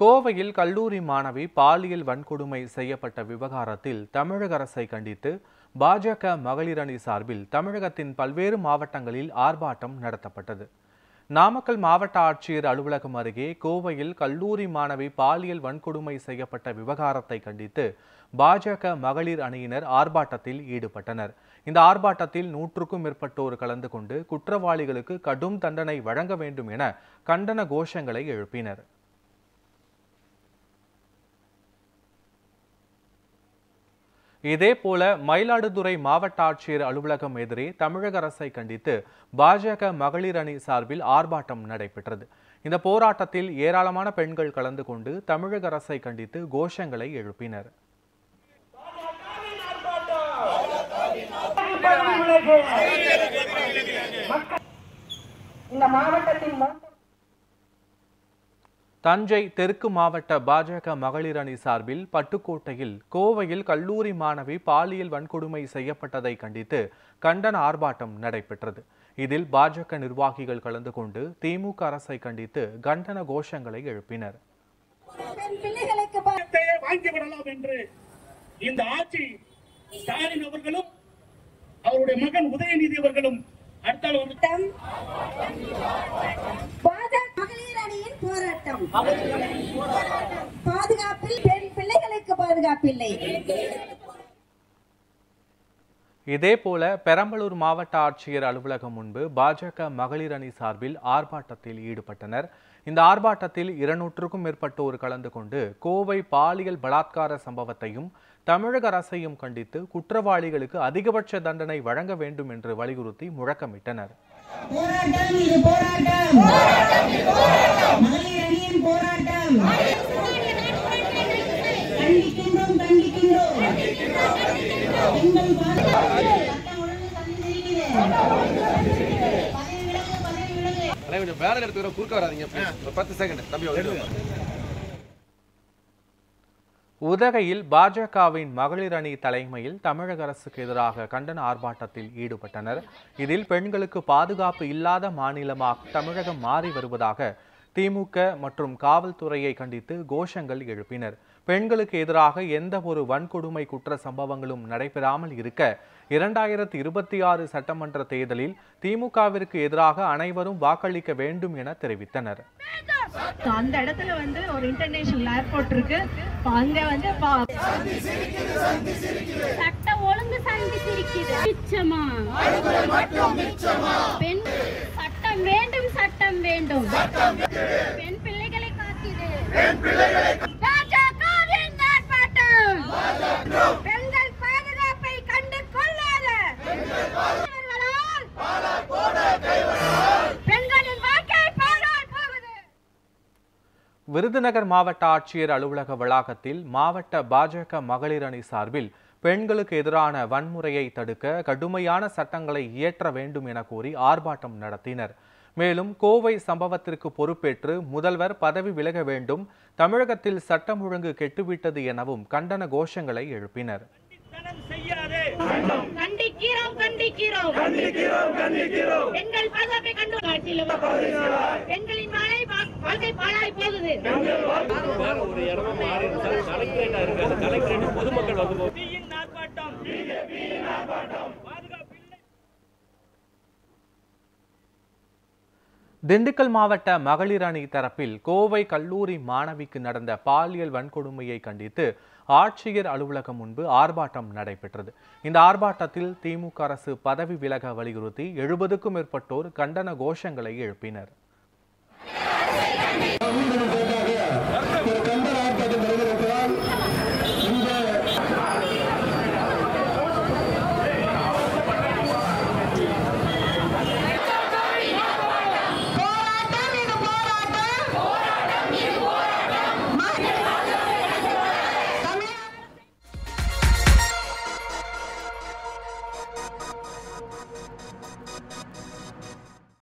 கோவையில் கல்லூரி மாணவி பாலியல் வன்கொடுமை செய்யப்பட்ட விவகாரத்தில் தமிழக அரசை கண்டித்து பாஜக மகளிர் அணி சார்பில் தமிழகத்தின் பல்வேறு மாவட்டங்களில் ஆர்ப்பாட்டம் நடத்தப்பட்டது. நாமக்கல் மாவட்ட ஆட்சியர் அலுவலகம் அருகே கோவையில் கல்லூரி மாணவி பாலியல் வன்கொடுமை செய்யப்பட்ட விவகாரத்தை கண்டித்து பாஜக மகளிர் அணியினர் ஆர்ப்பாட்டத்தில் ஈடுபட்டனர். இந்த ஆர்ப்பாட்டத்தில் 100க்கும் மேற்பட்டோர் கலந்து கொண்டு குற்றவாளிகளுக்கு கடும் தண்டனை வழங்க வேண்டும் என கண்டன கோஷங்களை எழுப்பினர். இதேபோல மயிலாடுதுறை மாவட்ட ஆட்சியர் அலுவலகம் எதிரே தமிழக அரசை கண்டித்து பாஜக மகளிர் அணி சார்பில் ஆர்ப்பாட்டம் நடைபெற்றது. இந்த போராட்டத்தில் ஏராளமான பெண்கள் கலந்து கொண்டு தமிழக அரசை கண்டித்து கோஷங்களை எழுப்பினர். தஞ்சை தெற்கு மாவட்ட பாஜக மகளிர் அணி சார்பில் பட்டுக்கோட்டையில் கோவையில் கல்லூரி மாணவி பாலியல் வன்கொடுமை செய்யப்பட்டதை கண்டித்து கண்டன ஆர்ப்பாட்டம் நடைபெற்றது. இதில் பாஜக நிர்வாகிகள் கலந்து கொண்டு திமுக அரசை கண்டித்து கண்டன கோஷங்களை எழுப்பினர். இந்த ஆட்சி ஸ்டாலின் அவர்களும் அவருடைய மகன் உதயநிதி அவர்களும் இதேபோல பெரம்பலூர் மாவட்ட ஆட்சியர் அலுவலகம் முன்பு பாஜக மகளிர் அணி சார்பில் ஆர்ப்பாட்டத்தில் ஈடுபட்டனர். இந்த ஆர்ப்பாட்டத்தில் 200க்கும் மேற்பட்டோர் கலந்து கொண்டு கோவை பாலியல் பலாத்கார சம்பவத்தையும் தமிழக அரசையும் கண்டித்து குற்றவாளிகளுக்கு அதிகபட்ச தண்டனை வழங்க வேண்டும் என்று வலியுறுத்தி முழக்கமிட்டனர். உதகையில் பாஜகவின் மகளிர் அணி தலைமையில் தமிழக அரசுக்கு எதிராக கண்டன ஆர்ப்பாட்டத்தில் ஈடுபட்டனர். இதில் பெண்களுக்கு பாதுகாப்பு இல்லாத மாநிலமாக தமிழகம் மாறி வருவதாக திமுக மற்றும் காவல்துறையை கண்டித்து கோஷங்கள் எழுப்பினர். பெண்களுக்கு எதிராக எந்த ஒரு வன்கொடுமை குற்ற சம்பவங்களும் நடைபெறாமல் இருக்க 2026 சட்டமன்ற தேர்தலில் திமுகவிற்கு எதிராக அனைவரும் வாக்களிக்க வேண்டும் என தெரிவித்தனர். அந்த இடத்துல ஒரு இன்டர்நேஷனல் ஏர்போர்ட் இருக்கு. அங்க சட்டம் ஒழுங்கு சந்தி சிரிக்குது. சட்டம் வேண்டும், சட்டம் வேண்டும். பெண் பிள்ளைகளை காக்குது. பெண்கள் பாதுகாப்பை கண்டு கொள்ளாத பெண்களின் வாழ்க்கை பாழாய் போகுது. விருதுநகர் மாவட்ட ஆட்சியர் அலுவலக வளாகத்தில் மாவட்ட பாஜக மகளிர் அணி சார்பில் பெண்களுக்கு எதிரான வன்முறையை தடுக்க கடுமையான சட்டங்களை இயற்ற வேண்டும் என கோரி ஆர்ப்பாட்டம் நடத்தினர். மேலும் கோவை சம்பவத்திற்கு பொறுப்பேற்று முதல்வர் பதவி விலக வேண்டும், தமிழகத்தில் சட்டம் ஒழுங்கு கெட்டுவிட்டது எனவும் கண்டன கோஷங்களை எழுப்பினர். திண்டுக்கல் மாவட்ட மகளிர் அணி தரப்பில் கோவை கல்லூரி மாணவிக்கு நடந்த பாலியல் வன்கொடுமையை கண்டித்து ஆட்சியர் அலுவலகம் முன்பு ஆர்ப்பாட்டம் நடைபெற்றது. இந்த ஆர்ப்பாட்டத்தில் திமுக அரசு பதவி விலக வலியுறுத்தி 70க்கும் மேற்பட்டோர் கண்டன கோஷங்களை எழுப்பினர்.